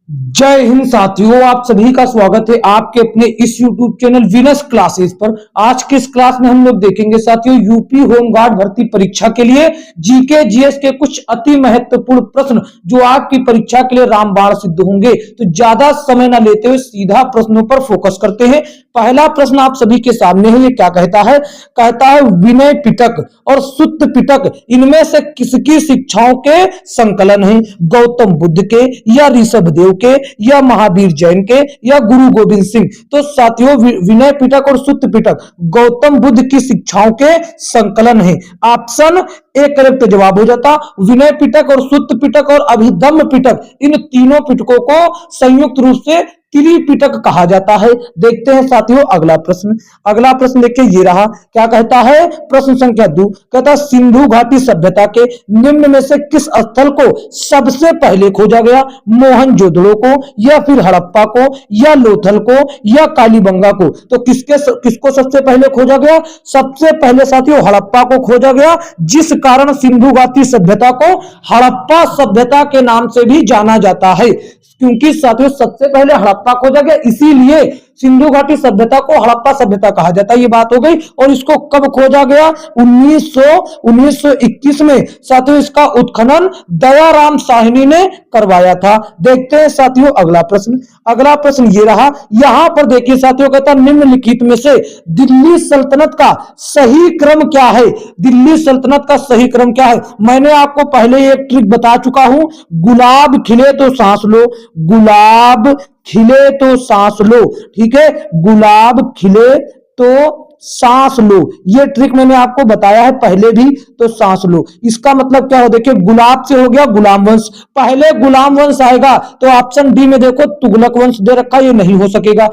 जय हिंद साथियों, आप सभी का स्वागत है आपके अपने इस YouTube चैनल विनस क्लासेस पर। आज के इस क्लास में हम लोग देखेंगे साथियों यूपी होमगार्ड भर्ती परीक्षा के लिए जीके जीएस के कुछ अति महत्वपूर्ण प्रश्न जो आपकी परीक्षा के लिए रामबाण सिद्ध होंगे। तो ज्यादा समय न लेते हुए सीधा प्रश्नों पर फोकस करते हैं। पहला प्रश्न आप सभी के सामने है। ये क्या कहता है? कहता है विनय पिटक और सुत्त पिटक इनमें से किसकी शिक्षाओं के संकलन है? गौतम बुद्ध के या ऋषभ देव के या महावीर जैन के या गुरु गोविंद सिंह? तो साथियों विनय पिटक और सुत्त पिटक गौतम बुद्ध की शिक्षाओं के संकलन है। ऑप्शन ए करेक्ट जवाब हो जाता। विनय पिटक और सुत्त पिटक और अभिधम्म पिटक इन तीनों पिटकों को संयुक्त रूप से त्रिपिटक कहा जाता है। देखते हैं साथियों अगला प्रश्न। अगला प्रश्न देखिए ये रहा। क्या कहता है? प्रश्न संख्या 2 कहता है सिंधु घाटी सभ्यता के निम्न में से किस स्थल को सबसे पहले खोजा गया? मोहनजोदड़ो को या फिर हड़प्पा को या लोथल को या कालीबंगा को? तो किसको सबसे पहले खोजा गया? सबसे पहले साथियों हड़प्पा को खोजा गया, जिस कारण सिंधु घाटी सभ्यता को हड़प्पा सभ्यता के नाम से भी जाना जाता है। क्योंकि साथियों सबसे पहले हड़प्पा खोजा गया, इसीलिए सिंधु घाटी सभ्यता को हड़प्पा सभ्यता कहा जाता है। ये बात हो गई। और इसको कब खोजा गया? 1921 में साथियों इसका उत्खनन दयाराम साहनी ने करवाया था। देखते हैं साथियों अगला प्रश्न। अगला प्रश्न ये रहा। यहां पर देखिए साथियों कहता निम्नलिखित में से दिल्ली सल्तनत का सही क्रम क्या है? दिल्ली सल्तनत का सही क्रम क्या है? मैंने आपको पहले एक ट्रिक बता चुका हूं, गुलाब खिले तो सांस लो, गुलाब खिले तो सांस लो। ठीक है, गुलाब खिले तो सांस लो, ये ट्रिक मैंने आपको बताया है पहले भी। तो सांस लो इसका मतलब क्या हो? देखिए गुलाब से हो गया गुलाम वंश, पहले गुलाम वंश आएगा तो ऑप्शन डी में देखो तुगलक वंश दे रखा, ये नहीं हो सकेगा।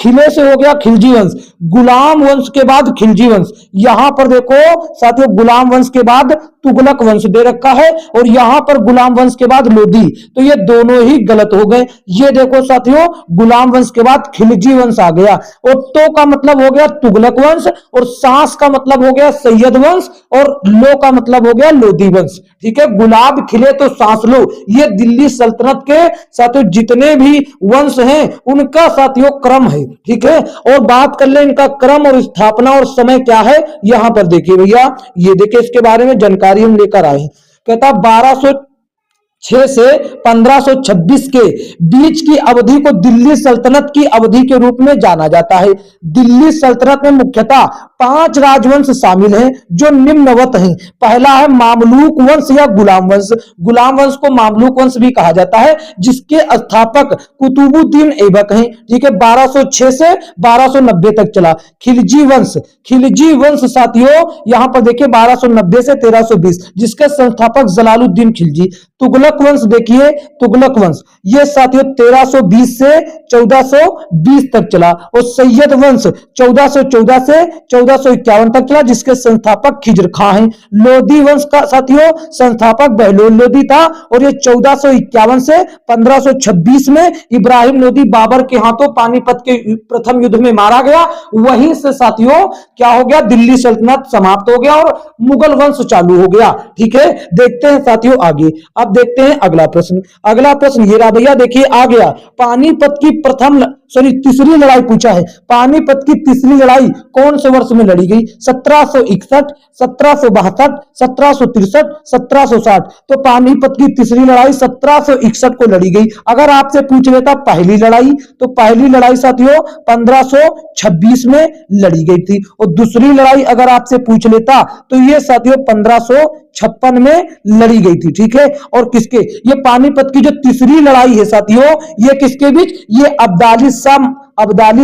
खिले से हो गया खिलजी वंश, गुलाम वंश के बाद खिलजी वंश। यहां पर देखो साथियों गुलाम वंश के बाद तुगलक वंश दे रखा है और यहां पर गुलाम वंश के बाद लोधी, तो ये दोनों ही गलत हो गए। ये देखो साथियों गुलाम वंश के बाद खिलजी वंश आ गया और तो का मतलब हो गया तुगलक वंश और सांस का मतलब हो गया सैयद वंश और लो का मतलब हो गया लोधी वंश। ठीक है, गुलाब खिले तो सांस लो, ये दिल्ली सल्तनत के साथियों जितने भी वंश हैं उनका साथियों क्रम है। ठीक है, और बात कर ले इनका क्रम और स्थापना और समय क्या है। यहां पर देखिए भैया, ये देखिए इसके बारे में जानकारी हम लेकर आए हैं। कहता 1206 से 1526 के बीच की अवधि को दिल्ली सल्तनत की अवधि के रूप में जाना जाता है। दिल्ली सल्तनत में मुख्यतः 5 राजवंश शामिल हैं जो निम्नवत हैं। पहला है मामलूक वंश या गुलाम वंश। गुलाम वंश को मामलूक वंश भी कहा जाता है, जिसके स्थापक कुतुबुद्दीन ऐबक हैं। ठीक है, 1206 से 1290 तक चला। खिलजी वंश, खिलजी वंश साथियों यहां पर देखिए 1290 से 1320, जिसके संस्थापक जलालुद्दीन खिलजी। तुगलक वंश देखिए, तुगलक वंश ये साथियों 1320 से 1420 तक चला और सैयद वंश 1414 से 1451 तक चला, जिसके संस्थापक खिजर खां हैं। लोधी वंश का साथियों संस्थापक बहलोल लोधी था और ये 1451 से 1526 में इब्राहिम लोधी बाबर के हाथों पानीपत के प्रथम युद्ध में मारा गया। वहीं से साथियों क्या हो गया? दिल्ली सल्तनत समाप्त हो गया और मुगल वंश चालू हो गया। ठीक है, देखते हैं साथियों आगे। अब देखते हैं अगला प्रश्न। अगला प्रश्न ये रहा भैया, देखिए आ गया। पानीपत की तीसरी लड़ाई पूछा है। पानीपत की तीसरी लड़ाई कौन से वर्ष में लड़ी गई? 1761, 1762, 1763, 1760। तो पानीपत की तीसरी लड़ाई 1761 को लड़ी गई। अगर आपसे पूछ लेता पहली लड़ाई, तो पहली लड़ाई साथियों 1526 में लड़ी गई थी और दूसरी लड़ाई अगर आपसे पूछ लेता तो ये साथियों 1556 में लड़ी गई थी। ठीक है, और किसके? ये पानीपत की जो तीसरी लड़ाई है साथियों, ये किसके बीच? ये अब्दाली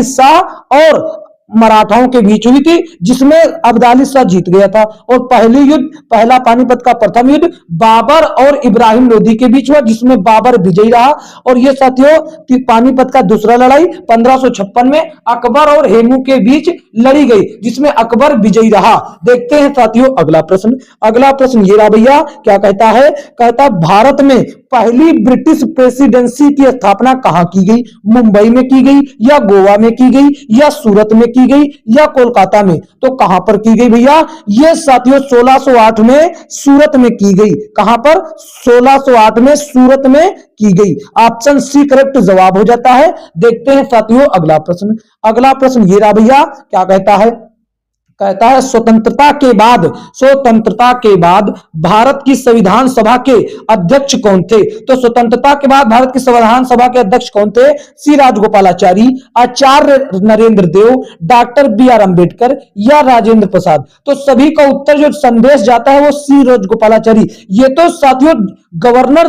शाह और मराठाओं के बीच हुई थी, जिसमें अब्दाली शाह जीत गया था। और पहला पानीपत का प्रथम युद्ध बाबर और इब्राहिम लोधी के बीच हुआ, जिसमें बाबर विजयी रहा। और ये साथियों पानीपत का दूसरा लड़ाई 1556 में अकबर और हेमू के बीच लड़ी गई, जिसमें अकबर विजयी रहा। देखते हैं साथियों अगला प्रश्न। अगला प्रश्न ये रहा भैया, क्या कहता है? कहता भारत में पहली ब्रिटिश प्रेसिडेंसी की स्थापना कहां की गई? मुंबई में की गई, या गोवा में की गई, या सूरत में की गई, या कोलकाता में? तो कहां पर की गई भैया? ये साथियों 1608 में सूरत में की गई। कहां पर? 1608 में सूरत में की गई। ऑप्शन सी करेक्ट जवाब हो जाता है। देखते हैं साथियों अगला प्रश्न। अगला प्रश्न ये रहा भैया, क्या कहता है? कहता है स्वतंत्रता के बाद भारत की संविधान सभा के अध्यक्ष कौन थे? तो स्वतंत्रता के बाद भारत की संविधान सभा के अध्यक्ष कौन थे? सी राजगोपालाचारी, आचार्य नरेंद्र देव, डॉक्टर बी आर अंबेडकर, या राजेंद्र प्रसाद? तो सभी का उत्तर जो संदेश जाता है वो सी राजगोपालाचारी। ये तो साथियों गवर्नर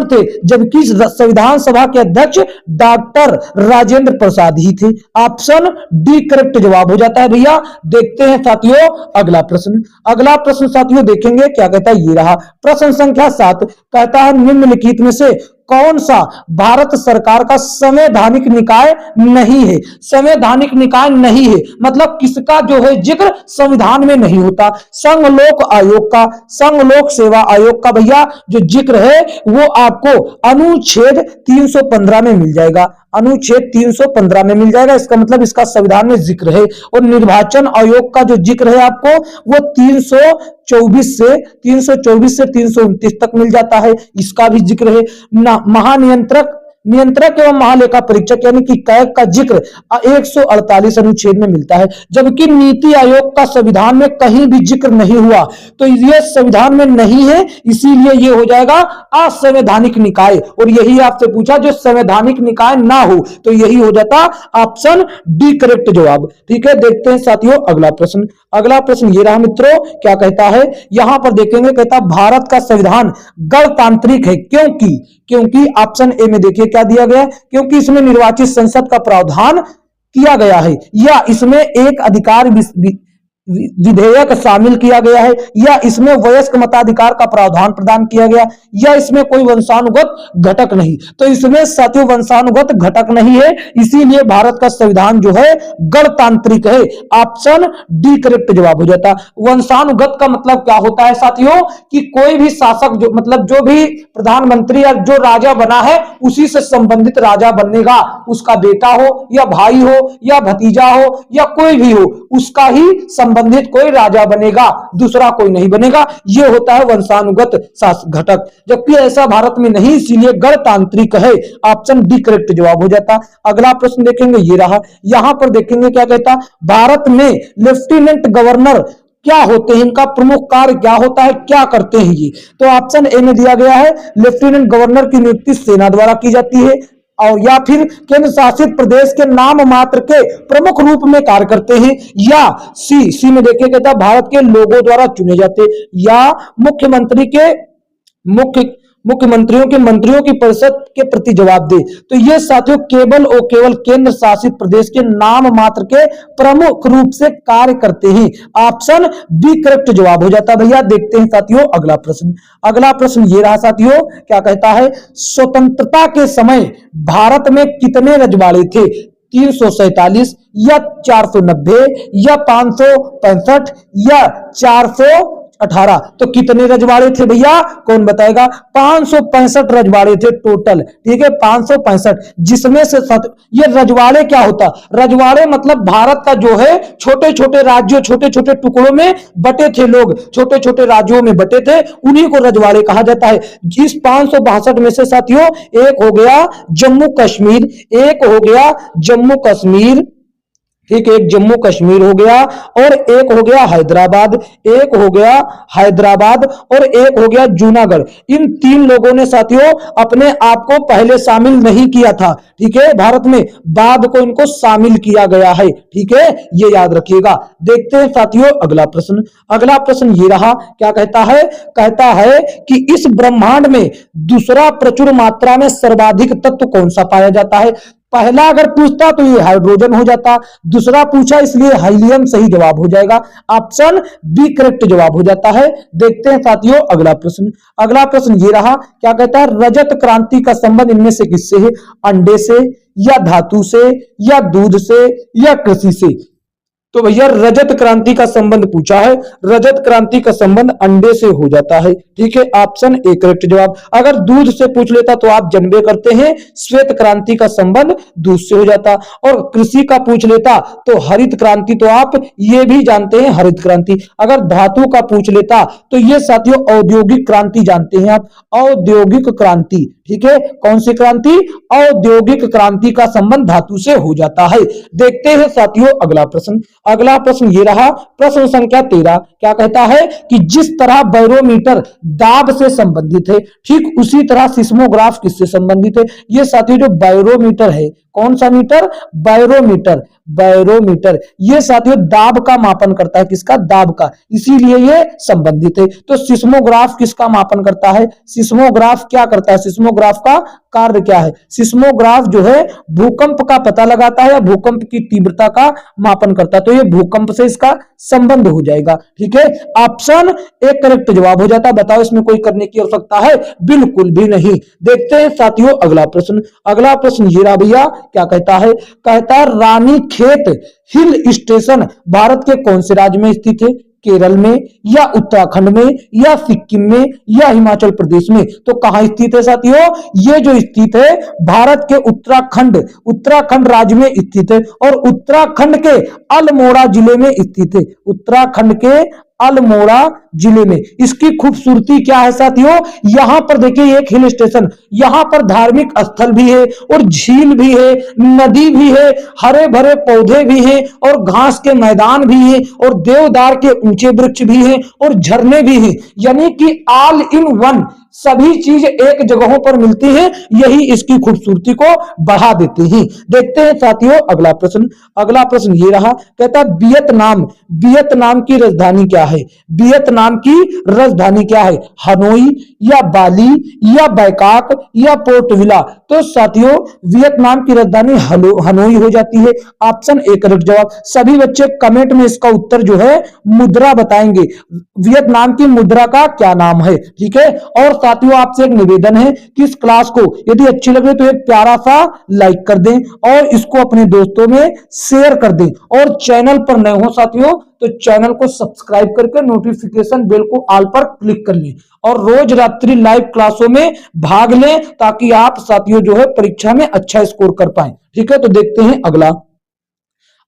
थे, जबकि संविधान सभा के अध्यक्ष डॉक्टर राजेंद्र प्रसाद ही थे। ऑप्शन डी करेक्ट जवाब हो जाता है भैया। देखते हैं साथियों अगला प्रश्न। अगला प्रश्न साथियों देखेंगे, क्या कहता है? ये रहा प्रश्न संख्या 7। कहता है निम्नलिखित में से कौन सा भारत सरकार का संवैधानिक निकाय नहीं है? संवैधानिक निकाय नहीं है मतलब किसका जो है जिक्र संविधान में नहीं होता? संघ लोक आयोग का, संघ लोक सेवा आयोग का भैया जो जिक्र है वो आपको अनुच्छेद 315 में मिल जाएगा। अनुच्छेद 315 में मिल जाएगा। इसका मतलब इसका संविधान में जिक्र है। और निर्वाचन आयोग का जो जिक्र है आपको वो 324 से 329 तक मिल जाता है। इसका भी जिक्र है। नियंत्रक एवं महालेखा परीक्षक यानी कि कैग का जिक्र 148 अनुच्छेद में मिलता है। जबकि नीति आयोग का संविधान में कहीं भी जिक्र नहीं हुआ, तो ये संविधान में नहीं है, इसीलिए ये हो जाएगा असंवैधानिक निकाय। और यही आपसे पूछा जो संवैधानिक निकाय ना हो, तो यही हो जाता ऑप्शन डी करेक्ट जवाब। ठीक है, देखते हैं साथियों अगला प्रश्न। अगला प्रश्न ये रहा मित्रों, क्या कहता है? यहां पर देखेंगे, कहता भारत का संविधान गणतांत्रिक है क्योंकि ऑप्शन ए में देखिए क्या दिया गया है, क्योंकि इसमें निर्वाचित संसद का प्रावधान किया गया है, या इसमें एक अधिकार विधेयक शामिल किया गया है, या इसमें वयस्क मताधिकार का प्रावधान प्रदान किया गया, या इसमें कोई वंशानुगत घटक नहीं। तो इसमें साथियों वंशानुगत घटक नहीं है, इसीलिए भारत का संविधान जो है गणतांत्रिक है। ऑप्शन डी करेक्ट जवाब हो जाता। वंशानुगत का मतलब क्या होता है साथियों? कि कोई भी शासक जो मतलब जो भी प्रधानमंत्री या जो राजा बना है उसी से संबंधित राजा बनेगा। उसका बेटा हो या भाई हो या भतीजा हो या कोई भी हो, उसका ही संबंधित कोई राजा बनेगा, दूसरा कोई नहीं बनेगा। यह होता है वंशानुगत घटक, जबकि ऐसा भारत में नहीं, इसीलिए गणतांत्रिक है। ऑप्शन डी करेक्ट जवाब हो जाता। अगला प्रश्न देखेंगे, ये रहा। यहां पर देखेंगे क्या कहता, भारत में लेफ्टिनेंट गवर्नर क्या होते हैं, इनका प्रमुख कार्य क्या होता है, क्या करते हैं ये? तो ऑप्शन ए में दिया गया है लेफ्टिनेंट गवर्नर की नियुक्ति सेना द्वारा की जाती है, और या फिर केंद्र शासित प्रदेश के नाम मात्र के प्रमुख रूप में कार्य करते हैं, या सी में देखिए कहता है भारत के लोगों द्वारा चुने जाते, या मुख्यमंत्रियों के मंत्रियों की परिषद के प्रति जवाब दे। तो ये साथियों केवल केंद्र शासित प्रदेश के नाम मात्र के प्रमुख रूप से कार्य करते हैं। ऑप्शन बी करेक्ट जवाब हो जाता भैया। देखते हैं साथियों अगला प्रश्न। अगला प्रश्न ये रहा साथियों, क्या कहता है? स्वतंत्रता के समय भारत में कितने रजवाड़े थे? 347 या 490 या 565 या 418? तो कितने रजवाड़े थे भैया, कौन बताएगा? 565 रजवाड़े थे टोटल। ठीक है, 565, जिसमें से ये रजवाड़े क्या होता? रजवाड़े मतलब भारत का जो है छोटे छोटे राज्यों, छोटे छोटे टुकड़ों में बटे थे लोग, छोटे छोटे राज्यों में बटे थे, उन्हीं को रजवाड़े कहा जाता है। जिस 562 में से साथियों एक हो गया जम्मू कश्मीर, एक हो गया जम्मू कश्मीर, ठीक है, एक जम्मू कश्मीर हो गया, और एक हो गया हैदराबाद, एक हो गया हैदराबाद, और एक हो गया जूनागढ़। इन 3 लोगों ने साथियों अपने आप को पहले शामिल नहीं किया था, ठीक है, भारत में, बाद को इनको शामिल किया गया है। ठीक है, ये याद रखिएगा। देखते हैं साथियों अगला प्रश्न। अगला प्रश्न ये रहा, क्या कहता है? कहता है कि इस ब्रह्मांड में दूसरा प्रचुर मात्रा में सर्वाधिक तत्व कौन सा पाया जाता है? पहला अगर पूछता तो ये हाइड्रोजन हो जाता, दूसरा पूछा इसलिए हीलियम सही जवाब हो जाएगा। ऑप्शन बी करेक्ट जवाब हो जाता है। देखते हैं साथियों अगला प्रश्न। अगला प्रश्न ये रहा, क्या कहता है? रजत क्रांति का संबंध इनमें से किससे है? अंडे से, या धातु से, या दूध से, या कृषि से? तो भैया रजत क्रांति का संबंध पूछा है, रजत क्रांति का संबंध अंडे से हो जाता है। ठीक है, ऑप्शन ए करेक्ट जवाब। अगर दूध से पूछ लेता तो आप जानबे करते हैं श्वेत क्रांति का संबंध दूध से हो जाता, और कृषि का पूछ लेता तो हरित क्रांति तो आप ये भी जानते हैं हरित क्रांति। अगर धातु का पूछ लेता तो ये साथियों औद्योगिक क्रांति जानते हैं आप, औद्योगिक क्रांति। ठीक है, कौन सी क्रांति? औद्योगिक क्रांति का संबंध धातु से हो जाता है। देखते हैं साथियों अगला प्रश्न। अगला प्रश्न ये रहा, प्रश्न संख्या 13। क्या कहता है कि जिस तरह बैरोमीटर दाब से संबंधित है, ठीक उसी तरह सिस्मोग्राफ किससे संबंधित है? ये साथियों जो बैरोमीटर है, कौन सा मीटर? बैरोमीटर। बैरोमीटर ये साथियों दाब का मापन करता है, किसका? दाब का, इसीलिए ये संबंधित है। तो सिस्मोग्राफ किसका मापन करता है? सिस्मोग्राफ क्या करता है? सिस्मोग्राफ का कार्य क्या है? सिस्मोग्राफ जो है भूकंप का पता लगाता है या भूकंप की तीव्रता का मापन करता है, तो ये भूकंप से इसका संबंध हो जाएगा। ठीक है, ऑप्शन ए करेक्ट जवाब हो जाता है। बताओ इसमें कोई करने की आवश्यकता है? बिल्कुल भी नहीं। देखते हैं साथियों अगला प्रश्न। अगला प्रश्न ये रहा भैया, क्या कहता है? कहता है रानी खेत हिल स्टेशन भारत के कौन से राज्य में स्थित है? केरल में या उत्तराखंड में या सिक्किम में या हिमाचल प्रदेश में? तो कहां स्थित है साथियों? ये जो स्थित है भारत के उत्तराखंड राज्य में स्थित है, और उत्तराखंड के अल्मोड़ा जिले में स्थित है। उत्तराखंड के अल्मोड़ा जिले में। इसकी खूबसूरती क्या है साथियों? यहां पर देखिए एक हिल स्टेशन, यहां पर धार्मिक स्थल भी है और झील भी है, नदी भी है, हरे भरे पौधे भी हैं और घास के मैदान भी हैं और देवदार के ऊंचे वृक्ष भी हैं और झरने भी हैं, यानी कि ऑल इन वन सभी चीज एक जगहों पर मिलती हैं। यही इसकी खूबसूरती को बढ़ा देते हैं। देखते हैं साथियों अगला प्रश्न। अगला प्रश्न ये रहा, कहता है वियतनाम की राजधानी क्या है? वियतनाम की राजधानी क्या है? हनोई या बाली या बैंकॉक या पोर्ट विला? तो साथियों वियतनाम की राजधानी हनोई हो जाती है। ऑप्शन ए करेक्ट जवाब। सभी बच्चे कमेंट में इसका उत्तर जो है मुद्रा बताएंगे, वियतनाम की मुद्रा का क्या नाम है। ठीक है, और साथियों आपसे एक निवेदन है कि इस क्लास को यदि अच्छी लगे तो एक प्यारा सा लाइक कर दें और इसको अपने दोस्तों में शेयर कर दें, और चैनल पर नए हो साथियों तो चैनल को सब्सक्राइब करके नोटिफिकेशन बेल को ऑल पर क्लिक कर लें और रोज रात्रि लाइव क्लासों में भाग लें, ताकि आप साथियों जो है परीक्षा में अच्छा स्कोर कर पाए। ठीक है, तो देखते हैं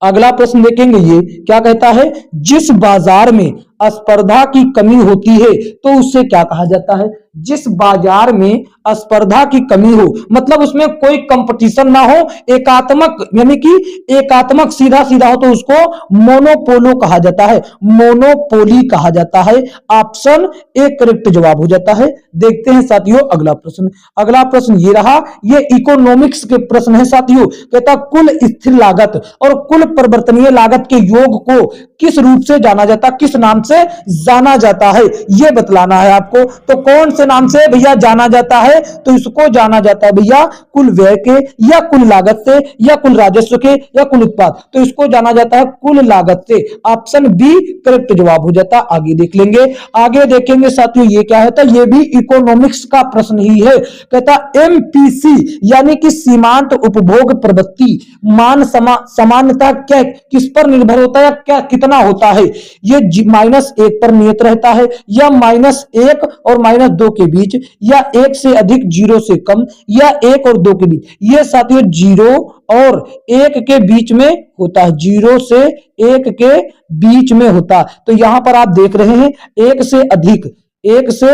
अगला प्रश्न देखेंगे। ये क्या कहता है? जिस बाजार में स्पर्धा की कमी होती है तो उससे क्या कहा जाता है? जिस बाजार में स्पर्धा की कमी हो, मतलब उसमें कोई कंपटीशन ना हो, एकात्मक, यानी कि एकात्मक सीधा सीधा हो, तो उसको मोनोपोलो कहा जाता है, मोनोपोली कहा जाता है। ऑप्शन ए करेक्ट जवाब हो जाता है। देखते हैं साथियों अगला प्रश्न। अगला प्रश्न ये रहा, ये इकोनॉमिक्स के प्रश्न है साथियों। कहता कुल स्थिर लागत और कुल परिवर्तनीय लागत के योग को किस रूप से जाना जाता, किस नाम से जाना जाता है, यह बतलाना है आपको। तो कौन से नाम से भैया जाना जाता है? तो इसको जाना जाता है भैया कुल व्यय के या कुल लागत से या कुल राजस्व के या कुल उत्पाद, तो इसको जाना जाता है कुल लागत से। ऑप्शन बी करेक्ट जवाब हो जाता। आगे देख लेंगे, आगे देखेंगे साथियों ये क्या है, तो ये भी इकोनॉमिक्स का प्रश्न ही है। कहता एमपीसी यानी कि सीमांत उपभोग प्रवृत्ति मान समानता क्या किस पर निर्भर होता है, क्या कितना होता है? ये -1 पर नियत रहता है या -1 और -2 के बीच, या 1 से अधिक 0 से कम, या 1 और 2 के बीच। ये साथियों 0 और 1 के बीच में होता है, 0 से 1 के बीच में होता। तो यहां पर आप देख रहे हैं 1 से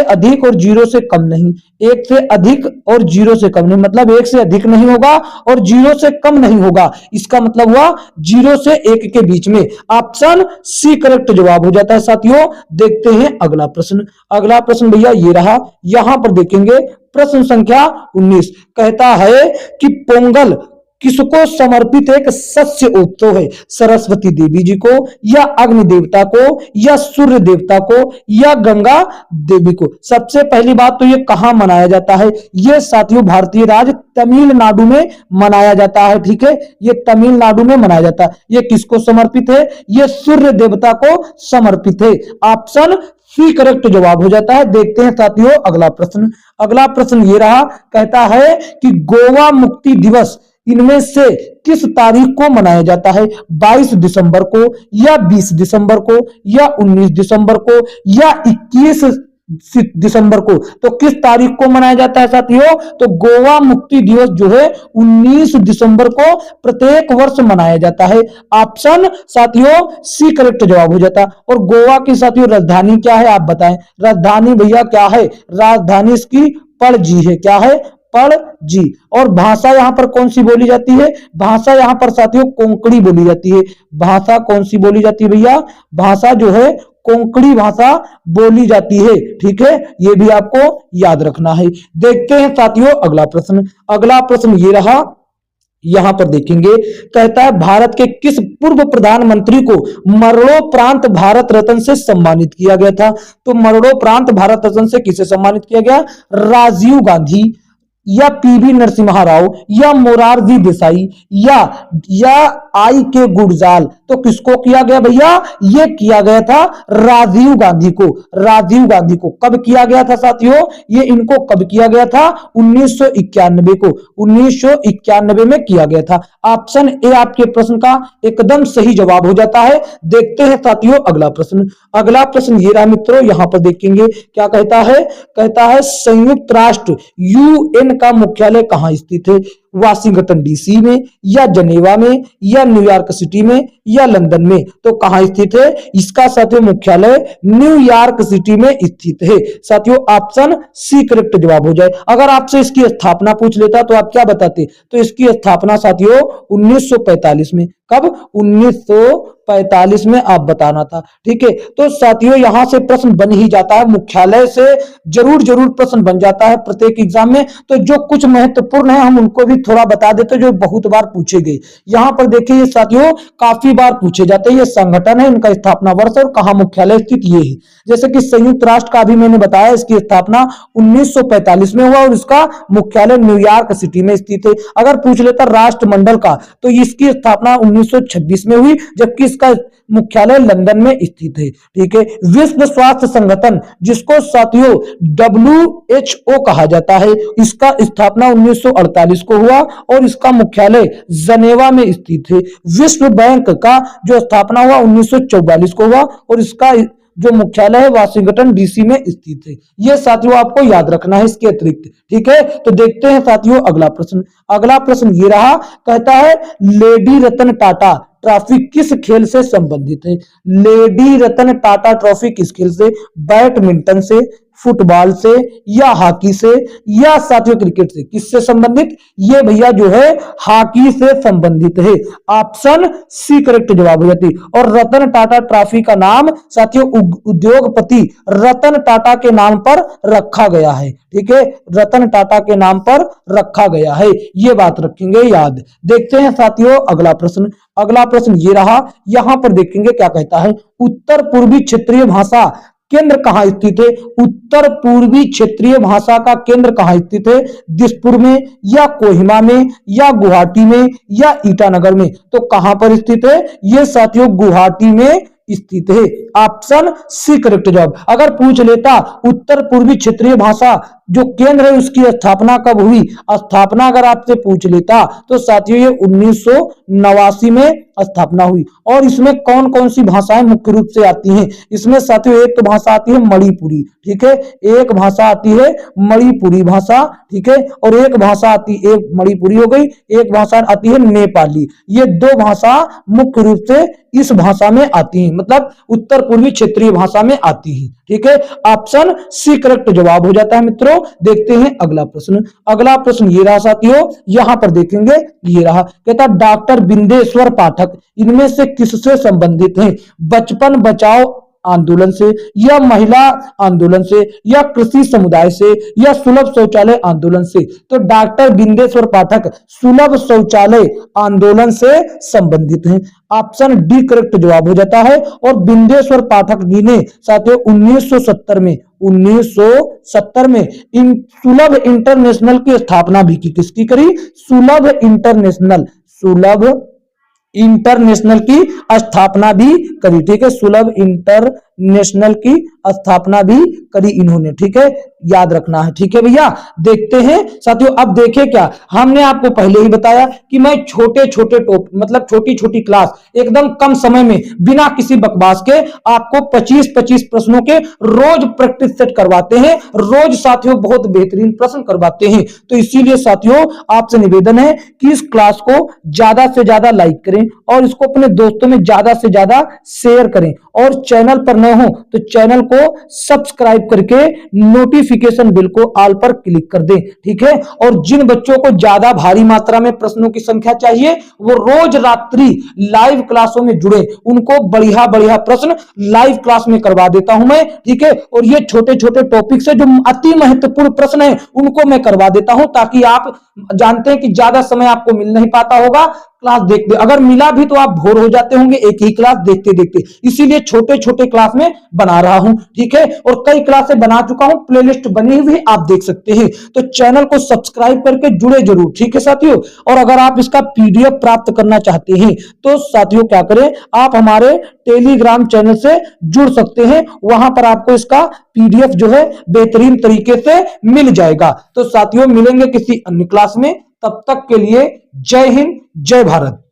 अधिक और 0 से कम नहीं, 1 से अधिक और 0 से कम नहीं, मतलब 1 से अधिक नहीं होगा और 0 से कम नहीं होगा, इसका मतलब हुआ 0 से 1 के बीच में। ऑप्शन सी करेक्ट जवाब हो जाता है साथियों। देखते हैं अगला प्रश्न। अगला प्रश्न भैया ये रहा, यहां पर देखेंगे प्रश्न संख्या 19। कहता है कि पोंगल किसको समर्पित एक शस्य उत्सव है? सरस्वती देवी जी को, या अग्नि देवता को, या सूर्य देवता को, या गंगा देवी को? सबसे पहली बात तो ये कहां मनाया जाता है? ये साथियों भारतीय राज्य तमिलनाडु में मनाया जाता है। ठीक है, ये तमिलनाडु में मनाया जाता है। ये किसको समर्पित है? ये सूर्य देवता को समर्पित है। ऑप्शन सी करेक्ट जवाब हो जाता है। देखते हैं साथियों अगला प्रश्न। अगला प्रश्न ये रहा, कहता है कि गोवा मुक्ति दिवस इनमें से किस तारीख को मनाया जाता है? 22 दिसंबर को, या 20 दिसंबर को, या 19 दिसंबर को, या 21 दिसंबर को? तो किस तारीख को मनाया जाता है साथियों? तो गोवा मुक्ति दिवस जो है 19 दिसंबर को प्रत्येक वर्ष मनाया जाता है। ऑप्शन साथियों सी करेक्ट जवाब हो जाता। और गोवा की साथियों राजधानी क्या है आप बताएं? राजधानी भैया क्या है? राजधानी इसकी पणजी है। क्या है? पणजी। और भाषा यहां पर कौन सी बोली जाती है? भाषा यहां पर साथियों कोंकणी बोली जाती है। भाषा कौन सी बोली जाती है भैया? भाषा जो है कोंकणी भाषा बोली जाती है। ठीक है, ये भी आपको याद रखना है। देखते हैं साथियों अगला प्रश्न। अगला प्रश्न ये रहा, यहां पर देखेंगे, कहता है भारत के किस पूर्व प्रधानमंत्री को मरणोपरांत भारत रत्न से सम्मानित किया गया था? तो मरणोपरांत भारत रत्न से किसे सम्मानित किया गया? राजीव गांधी, या पीवी नरसिम्हा राव, या मोरारजी देसाई, या आई के गुरजाल? तो किसको किया गया भैया? ये किया गया था राजीव गांधी को। राजीव गांधी को कब किया गया था साथियों? ये इनको कब किया गया था? 1991 को। 1991 में किया गया था। ऑप्शन ए आपके प्रश्न का एकदम सही जवाब हो जाता है। देखते हैं साथियों अगला प्रश्न। अगला प्रश्न ये रहा मित्रों, यहां पर देखेंगे क्या कहता है। कहता है संयुक्त राष्ट्र यूएन का मुख्यालय कहां स्थित है? वाशिंगटन डीसी में, या जनेवा में, या न्यूयॉर्क सिटी में, या लंदन में? तो कहां स्थित है? इसका साथियों मुख्यालय न्यूयॉर्क सिटी में स्थित है। साथियों ऑप्शन सी करेक्ट जवाब हो जाए। अगर आपसे इसकी स्थापना पूछ लेता तो आप क्या बताते? तो इसकी स्थापना साथियों 1945 में। कब? 1945 में आप बताना था। ठीक है, तो साथियों यहां से प्रश्न बन ही जाता है, मुख्यालय से जरूर जरूर प्रश्न बन जाता है प्रत्येक एग्जाम में। तो जो कुछ महत्वपूर्ण है हम उनको भी थोड़ा बता देते जो बहुत बार पूछे गए। यहां पर देखिए ये साथियों काफी बार पूछे जाते हैं। ये संगठन है, इनका स्थापना वर्ष और कहां मुख्यालय स्थित ये है। जैसे कि संयुक्त राष्ट्र का भी मैंने बताया, इसकी स्थापना 1945 में हुआ और इसका मुख्यालय न्यूयॉर्क सिटी में स्थित है। अगर पूछ लेता राष्ट्रमंडल का तो इसकी स्थापना 1926 में हुई, जबकि इसका मुख्यालय लंदन में स्थित है। ठीक है, विश्व स्वास्थ्य संगठन जिसको साथियों WHO कहा जाता है, इसका स्थापना 1948 को हुआ और इसका मुख्यालय जनेवा में स्थित है। विश्व बैंक का जो स्थापना हुआ 1944 को हुआ और इसका जो मुख्यालय है वाशिंगटन डीसी में स्थित है। ये साथियों आपको याद रखना है इसके अतिरिक्त। ठीक है, तो देखते हैं साथियों अगला प्रश्न। अगला प्रश्न ये रहा, कहता है लेडी रतन टाटा ट्रॉफी किस खेल से संबंधित है? लेडी रतन टाटा ट्रॉफी किस खेल से? बैडमिंटन से, फुटबॉल से, या हॉकी से, या साथियों क्रिकेट से? किससे संबंधित? ये भैया जो है हॉकी से संबंधित है। ऑप्शन सी करेक्ट जवाब हो जाती। और रतन टाटा ट्रॉफी का नाम साथियों उद्योगपति रतन टाटा के नाम पर रखा गया है। ठीक है, रतन टाटा के नाम पर रखा गया है, ये बात रखेंगे याद। देखते हैं साथियों अगला प्रश्न। अगला प्रश्न ये रहा, यहां पर देखेंगे क्या कहता है। उत्तर पूर्वी क्षेत्रीय भाषा केंद्र कहां स्थित है? उत्तर पूर्वी क्षेत्रीय भाषा का केंद्र कहां स्थित है? दिसपुर में, या कोहिमा में, या गुवाहाटी में, या ईटानगर में? तो कहां पर स्थित है? ये साथियों गुवाहाटी में स्थित है। ऑप्शन सी करेक्ट जवाब। अगर पूछ लेता उत्तर पूर्वी क्षेत्रीय भाषा जो केंद्र है उसकी स्थापना कब हुई, स्थापना अगर आपसे पूछ लेता तो साथियों ये 1989 में स्थापना हुई। और इसमें कौन कौन सी भाषाएं मुख्य रूप से आती हैं? इसमें साथियों एक तो भाषा आती है मणिपुरी। ठीक है, एक भाषा आती है मणिपुरी भाषा। ठीक है, और एक भाषा आती, एक मणिपुरी हो गई, एक भाषा आती है नेपाली। ये दो भाषा मुख्य रूप से इस भाषा में आती हैं, मतलब उत्तर पूर्वी क्षेत्रीय भाषा में आती है। ठीक है, ऑप्शन सी करेक्ट जवाब हो जाता है मित्रों। देखते हैं अगला प्रश्न। अगला प्रश्न ये रहा साथियों, यहां पर देखेंगे ये रहा, कहता डॉक्टर बिंदेश्वर पाठक इनमें से किससे संबंधित हैं? बचपन बचाओ आंदोलन से, या महिला आंदोलन से, या कृषि समुदाय से, या सुलभ शौचालय आंदोलन से? तो डॉक्टर बिंदेश्वर पाठक सुलभ शौचालय आंदोलन से संबंधित हैं। ऑप्शन डी करेक्ट जवाब हो जाता है। और बिंदेश्वर पाठक जी ने साथियों 1970 में इन सुलभ इंटरनेशनल की स्थापना भी की। किसकी करी? सुलभ इंटरनेशनल की स्थापना भी करी। ठीक है, सुलभ इंटरनेशनल नेशनल की स्थापना भी करी इन्होंने। ठीक है, याद रखना है। ठीक है भैया, देखते हैं साथियों। अब देखें क्या, हमने आपको पहले ही बताया कि मैं छोटे छोटे मतलब छोटी छोटी क्लास एकदम कम समय में बिना किसी बकवास के आपको 25-25 प्रश्नों के रोज प्रैक्टिस सेट करवाते हैं। रोज साथियों बहुत बेहतरीन प्रश्न करवाते हैं। तो इसीलिए साथियों आपसे निवेदन है कि इस क्लास को ज्यादा से ज्यादा लाइक करें और इसको अपने दोस्तों में ज्यादा से ज्यादा शेयर करें, और चैनल पर नए हो तो चैनल को सब्सक्राइब करके नोटिफिकेशन बिल को ऑल पर क्लिक कर दें। ठीक है, और जिन बच्चों को ज्यादा भारी मात्रा में प्रश्नों की संख्या चाहिए वो रोज रात्रि लाइव क्लासों में जुड़े, उनको बढ़िया बढ़िया प्रश्न लाइव क्लास में करवा देता हूं मैं। ठीक है, और ये छोटे छोटे टॉपिक से जो अति महत्वपूर्ण प्रश्न है उनको मैं करवा देता हूं, ताकि आप जानते हैं कि ज्यादा समय आपको मिल नहीं पाता होगा क्लास देखते, अगर मिला भी तो आप बोर हो जाते होंगे एक ही क्लास देखते देखते, इसीलिए छोटे छोटे क्लास में बना रहा हूं। ठीक है, और कई क्लासें बना चुका हूं, प्लेलिस्ट बनी हुई आप देख सकते हैं। तो चैनल को सब्सक्राइब करके जुड़े जरूर। ठीक है साथियों, और अगर आप इसका पीडीएफ प्राप्त करना चाहते हैं तो साथियों क्या करें, आप हमारे टेलीग्राम चैनल से जुड़ सकते हैं, वहां पर आपको इसका पीडीएफ जो है बेहतरीन तरीके से मिल जाएगा। तो साथियों मिलेंगे किसी अन्य क्लास में, तब तक के लिए जय हिंद जय भारत।